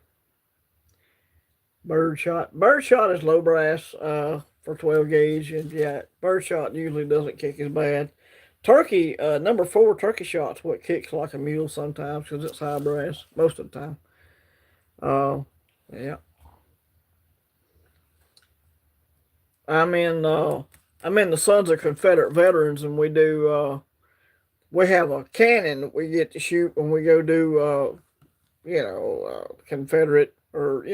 Birdshot. Birdshot is low brass for 12 gauge, and yeah, birdshot usually doesn't kick as bad. Turkey, number 4 turkey shot's what kicks like a mule sometimes because it's high brass most of the time. Uh, yeah. I'm in the Sons of Confederate Veterans, and we have a cannon that we get to shoot when we go do Confederate or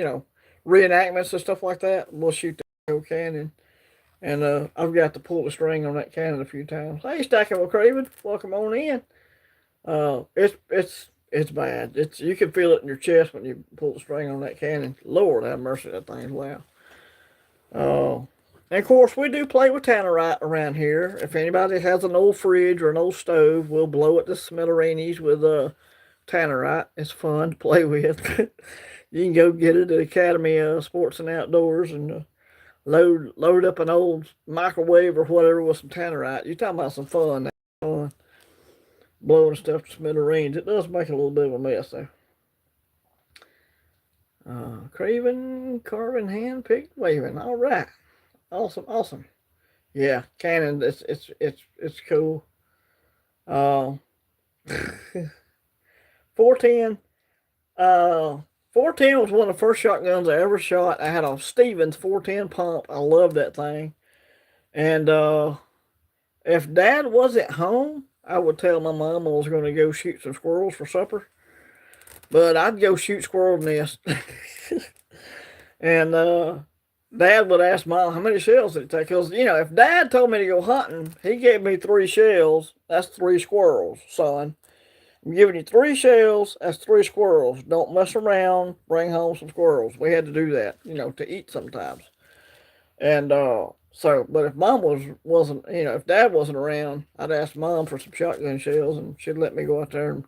reenactments and stuff like that. We'll shoot the old cannon, and I've got to pull the string on that cannon a few times. Hey, Stacking with Craven, welcome on in. It's bad. You can feel it in your chest when you pull the string on that cannon. Lord have mercy, that thing's loud. Uh, and of course, we do play with tannerite around here. If anybody has an old fridge or an old stove, we'll blow it to smithereens with tannerite. It's fun to play with. You can go get it at Academy Sports and Outdoors and load up an old microwave or whatever with some tannerite. You're talking about some fun. Fun blowing stuff to smithereens. It does make a little bit of a mess though. Craven, carving, hand picked, waving. All right, awesome, awesome. Yeah, Canon. It's cool. Uh, 410. 410 was one of the first shotguns I ever shot. I had a Stevens 410 pump. I loved that thing. And if Dad wasn't home, I would tell my mom I was going to go shoot some squirrels for supper. But I'd go shoot squirrel nests. And Dad would ask Mom how many shells did it take. Because, if Dad told me to go hunting, he gave me 3 shells. That's 3 squirrels, son. I'm giving you 3 shells. That's 3 squirrels. Don't mess around. Bring home some squirrels. We had to do that, to eat sometimes. And but if Mom wasn't, if Dad wasn't around, I'd ask Mom for some shotgun shells, and she'd let me go out there and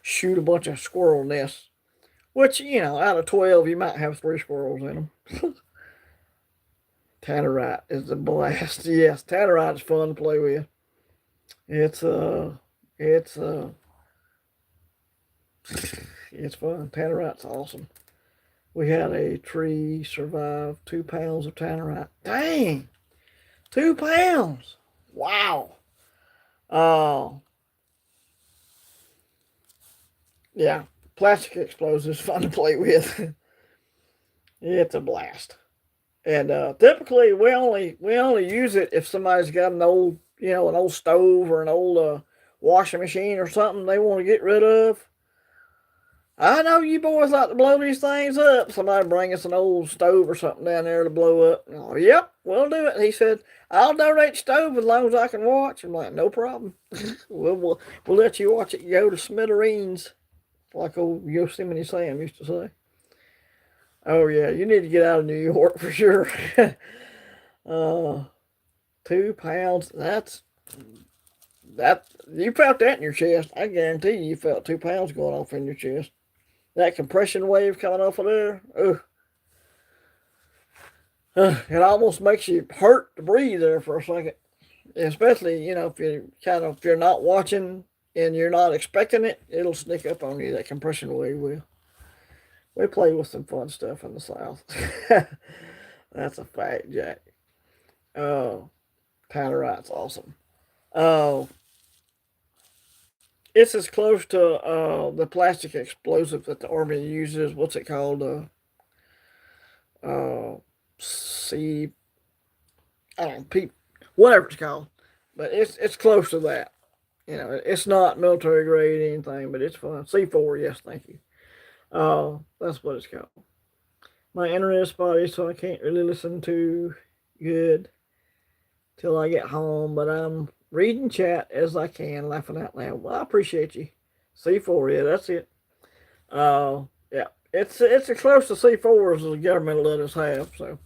shoot a bunch of squirrel nests. Which, out of 12, you might have 3 squirrels in them. Tannerite is a blast. Yes, Tannerite is fun to play with. It's it's uh it's fun. Tannerite's awesome. We had a tree survive 2 pounds of tannerite. Dang, 2 pounds! Wow. Uh, yeah, plastic explosives fun to play with. It's a blast. And typically we only use it if somebody's got an old an old stove or an old washing machine or something they want to get rid of. I know you boys like to blow these things up. Somebody bring us an old stove or something down there to blow up. Oh, yep, we'll do it. He said, I'll donate the stove as long as I can watch. I'm like, no problem. We'll let you watch it go to smithereens, like old Yosemite Sam used to say. Oh, yeah, you need to get out of New York for sure. uh, 2 pounds, that you felt that in your chest. I guarantee you felt 2 pounds going off in your chest. That compression wave coming off of there, it almost makes you hurt to breathe there for a second. Especially, if you're not watching and you're not expecting it, it'll sneak up on you. That compression wave will. We play with some fun stuff in the South. That's a fact, Jack. Oh, Tannerite's awesome. Oh, it's as close to the plastic explosive that the Army uses. What's it called? C. I don't know, whatever it's called, but it's close to that. It's not military grade anything, but it's fun. C4, yes, thank you. That's what it's called. My internet's spotty, so I can't really listen to good till I get home, but I'm reading chat as I can, laughing out loud. Well, I appreciate you. C4, yeah, that's it. Yeah, it's as close to C4 as the government let us have, so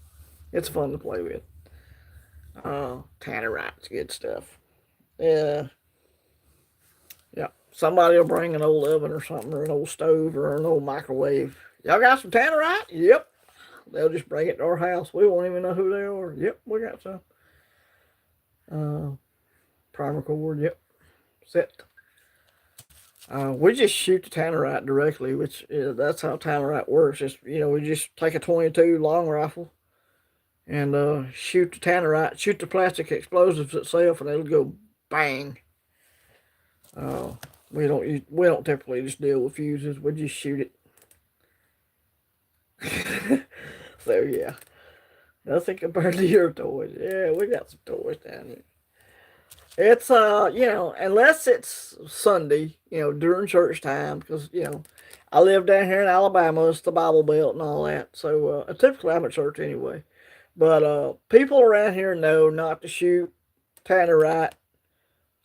it's fun to play with. Tannerite's good stuff. Yeah, yeah. Somebody will bring an old oven or something, or an old stove, or an old microwave. Y'all got some Tannerite? Yep. They'll just bring it to our house. We won't even know who they are. Yep, we got some. Primer cord, yep. Set. We just shoot the Tannerite directly, which that's how Tannerite works. We just take a 22 long rifle and shoot the Tannerite, shoot the plastic explosives itself, and it'll go bang. We don't typically just deal with fuses. We just shoot it. So yeah, nothing compared to your toys. Yeah, we got some toys down here. It's unless it's Sunday, during church time, because I live down here in Alabama. It's the Bible Belt and all that. So typically I'm at church anyway. But people around here know not to shoot Tannerite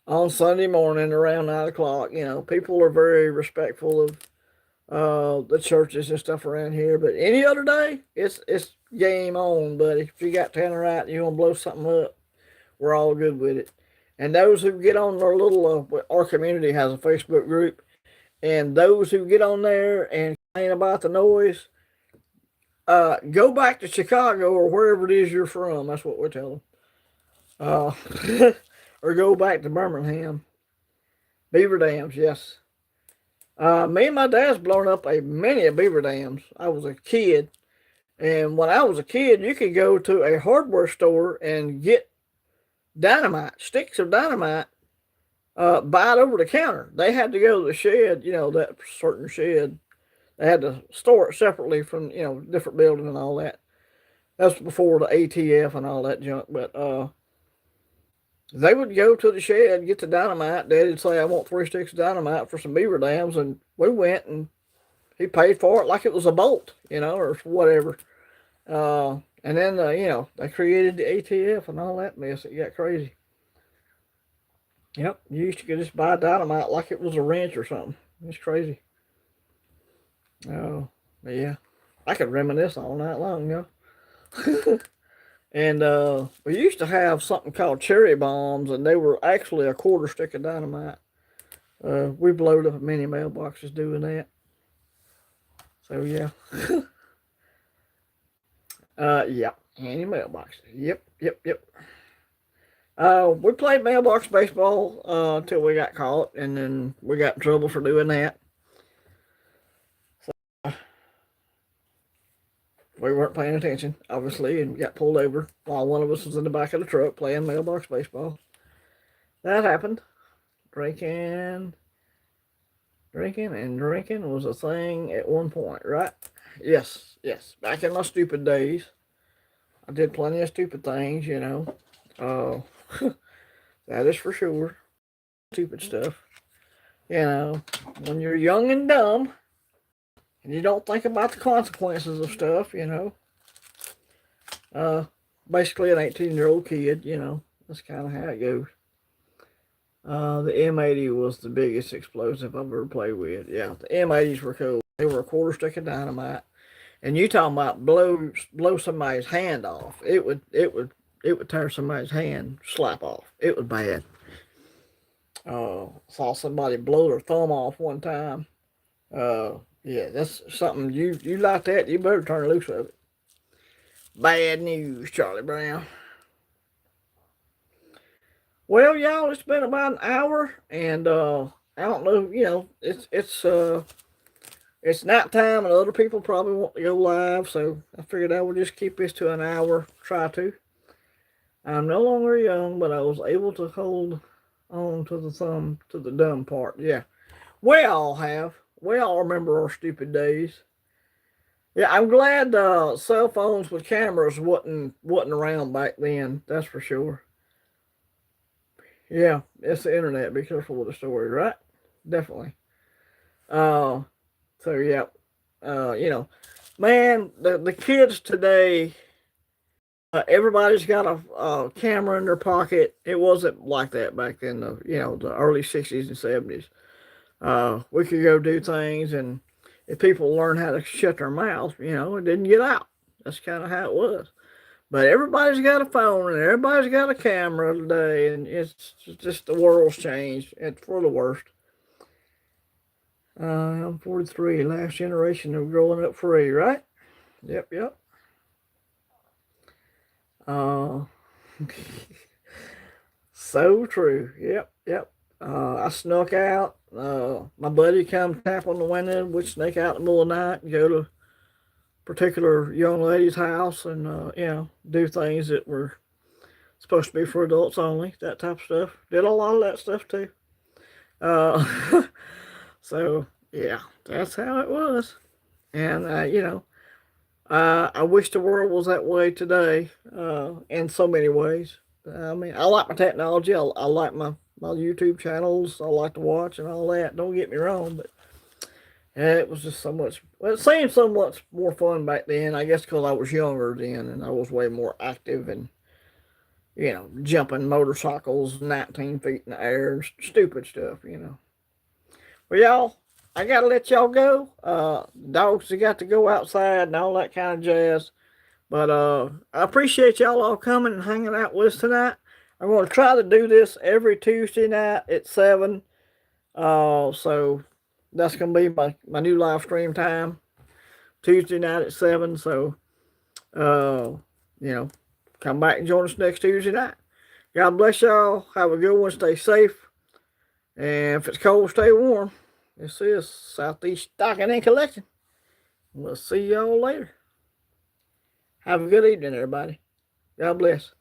on Sunday morning around 9 o'clock. People are very respectful of the churches and stuff around here. But any other day, it's game on, buddy. If you got Tannerite and you want to blow something up, we're all good with it. And those who get on our our community has a Facebook group, and those who get on there and complain about the noise, go back to Chicago or wherever it is you're from. That's what we're telling. Uh, or go back to Birmingham. Beaver dams, yes. Me and my dad's blown up many of beaver dams. I was a kid, and when I was a kid, you could go to a hardware store and get dynamite, sticks of dynamite, buy it over the counter. They had to go to the shed, that certain shed. They had to store it separately from, different buildings and all that. That's before the ATF and all that junk. But they would go to the shed, get the dynamite. Daddy'd say, I want 3 sticks of dynamite for some beaver dams. And we went and he paid for it like it was a bolt, or whatever. And then, they created the ATF and all that mess. It got crazy. Yep, you used to just buy dynamite like it was a wrench or something. It's crazy. Oh, yeah. I could reminisce all night long, And we used to have something called cherry bombs, and they were actually a quarter stick of dynamite. We blowed up many mailboxes doing that. So, yeah. Yeah. Any mailboxes. Yep. We played mailbox baseball until we got caught, and then we got in trouble for doing that. So we weren't paying attention, obviously, and got pulled over while one of us was in the back of the truck playing mailbox baseball. That happened. Drinking was a thing at one point, right? Yes. Back in my stupid days, I did plenty of stupid things, that is for sure. stupid stuff. You know, when you're young and dumb and you don't think about the consequences of stuff, you know. Basically an 18-year-old kid, you know. That's kind of how it goes. The M80 was the biggest explosive I've ever played with. Yeah, the M80s were cool. They were a quarter stick of dynamite. And you talking about blow somebody's hand off. It would tear somebody's hand slap off. It was bad. Saw somebody blow their thumb off one time. Yeah, that's something you like that, you better turn loose of it. Bad news, Charlie Brown. Well, y'all, it's been about an hour, and I don't know, you know, it's night time, and other people probably want to go live, so I figured I would just keep this to an hour. Try to. I'm no longer young, but I was able to hold on to the dumb part. Yeah, we all have. We all remember our stupid days. Yeah, I'm glad cell phones with cameras wasn't around back then. That's for sure. Yeah, it's the internet. Be careful with the story, right? Definitely. Uh, so yeah, you know, man, the kids today, everybody's got a camera in their pocket. It wasn't like that back then. The early '60s and '70s. We could go do things, and if people learn how to shut their mouth, you know, it didn't get out. That's kind of how it was. But everybody's got a phone and everybody's got a camera today, and it's just the world's changed. It's for the worst. I'm 43, last generation of growing up free, right? Yep, yep. Uh, so true. Yep, yep. I snuck out. My buddy come tap on the window. We'd sneak out in the middle of the night and go to a particular young lady's house and, you know, do things that were supposed to be for adults only, that type of stuff. Did a lot of that stuff too. Uh, so, yeah, that's how it was. And, you know, I wish the world was that way today, in so many ways. I mean, I like my technology. I like my YouTube channels. I like to watch and all that. Don't get me wrong, but it was just so much. Well, it seemed so much more fun back then. I guess because I was younger then and I was way more active and, you know, jumping motorcycles 19 feet in the air, stupid stuff, you know. Well, y'all, I gotta let y'all go. Dogs have got to go outside and all that kind of jazz. But I appreciate y'all all coming and hanging out with us tonight. I'm going to try to do this every Tuesday night at 7. So that's going to be my new live stream time. Tuesday night at 7. So, you know, come back and join us next Tuesday night. God bless y'all. Have a good one. Stay safe. And if it's cold, stay warm. This is Southeast Stocking and Collection. We'll see y'all later. Have a good evening, everybody. God bless.